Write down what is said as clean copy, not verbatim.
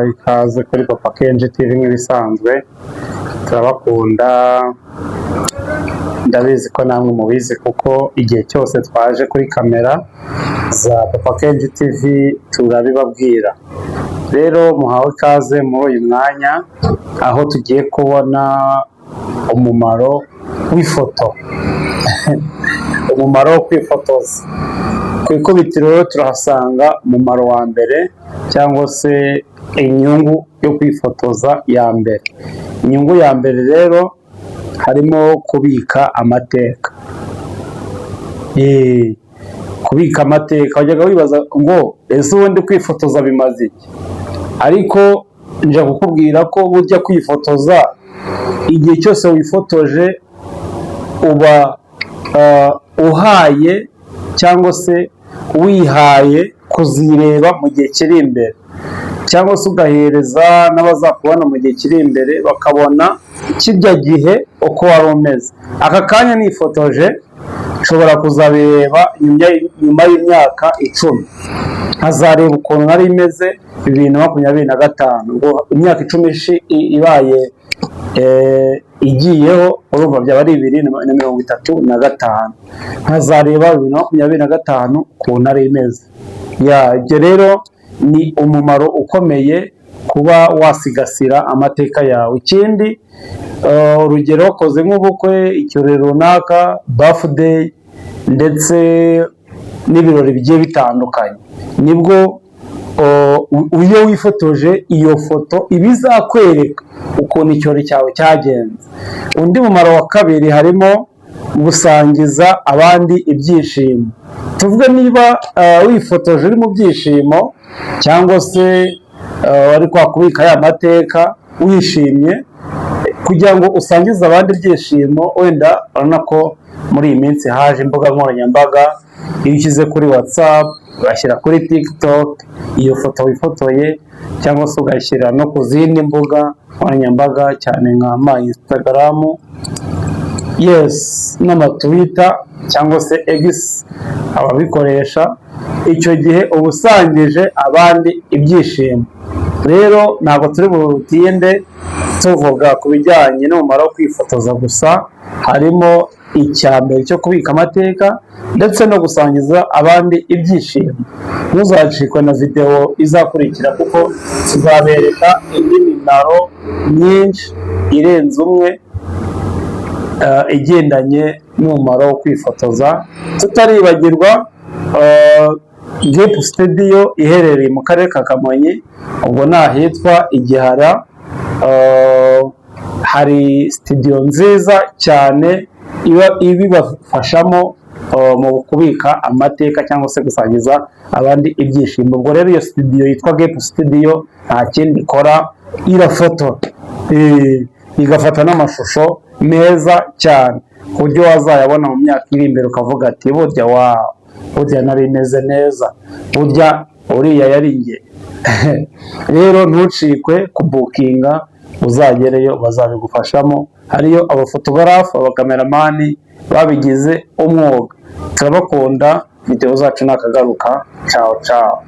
ikaze kuri Papa Kenji TV nk'ibisanzwe, turabakunda, ndabizi ko namwe mubizi kuko igihe cyose twaje kuri kamera za Papa Kenji TV turabibabwira. Rero muhawe ikaze muri uyu mwanya aho tugiye kubona umumaro w'ifoto umumaro wo kwifotoza. Ku ikubitiro turahasanga umumaro wa mbere cyangwa se inyungu yo kwifotoza ya mbere. Inyungu ya mbere rero harimo kubika amateka. Kubika amateka, wajyaga wibaza ngo ese ubundi kwifotoza bimaze iki? Ariko nje kukubwira ko burya kwifotoza, igihe cyose wifotoje uba uhaye cyangwa se wihaye kuzireba mu gihe kiri imbere, cyangwa se ugahereza n'abazakubona mu gihe kiri imbere bakabona kirya gihe uko wari umeze. Aka kanya nifotoje nshobora kuzabireba nyuma y'imyaka 10, nkazareba ukuntu nari imeze 2025, ubwo imyaka 10 ibaye igiyeho, urumva byaba ari 2035, nkazareba 2025 ukuntu nari imeze. Ibyo rero ni umumaro ukomeye kuba wasigasira amateka yawe. Ikindi, urugero wakoze nk'ubukwe, ikirori runaka, birthday ndetse n'ibirori bigiye bitandukanye, nibwo iyo wifotoje iyo foto ibizakwereka ukuntu ikirori cyawe cyagenze. Undi mumaro wa kabiri harimo gusangiza abandi ibyishimo. Tuvuge niba wifotoje uri mu byishimo cyangwa se wari kwakubika ya mateka wishimye, kugira ngo usangize abandi ibyishimo. Wenda urabona ko muri iyi minsi haje imbuga nkoranyambaga, iyo ushyize kuri WhatsApp ugashyira kuri TikTok iyo foto wifotoye, cyangwa se ugashyira no ku zindi mbuga nkoranyambaga cyane nka Instagram, n'amatwitter cyangwa se X ababikoresha. Icyo gihe uba usangije abandi ibyishimo. Rero ntabwo turi butinde tuvuga ku bijyanye n'umumaro wo kwifotoza gusa, harimo icya mbere cyo kubika amateka ndetse no gusangiza abandi ibyishimo. Ntuzacikwe na video izakurikira kuko tuzabereka indi mimaro myinshi irenze umwe igendanye n'umumaro wo kwifotoza. Tutaribagirwa Gap Studio iherereye mu karere ka Kamonyi, ubwo nahitwa Igihara. Hari studio nziza cyane ibibafashamo mu kubika amateka cyangwa se gusangiza abandi ibyishimo. Ubwo rero iyo studio yitwa Gap Studio nta kindi ikora, irafotora igafata n'amashusho meza cyane ku buryo wazayabona mu myaka iri imbere ukavuga ati burya nari imeze neza, burya uriya yari njye. Rero ntucikwe kubukinga, uzagereyo bazabigufashamo. Hariyo abafotogarafu, abakameramani babigize umwuga. Turabakunda, video zacu nakagaruka. Ciao ciao.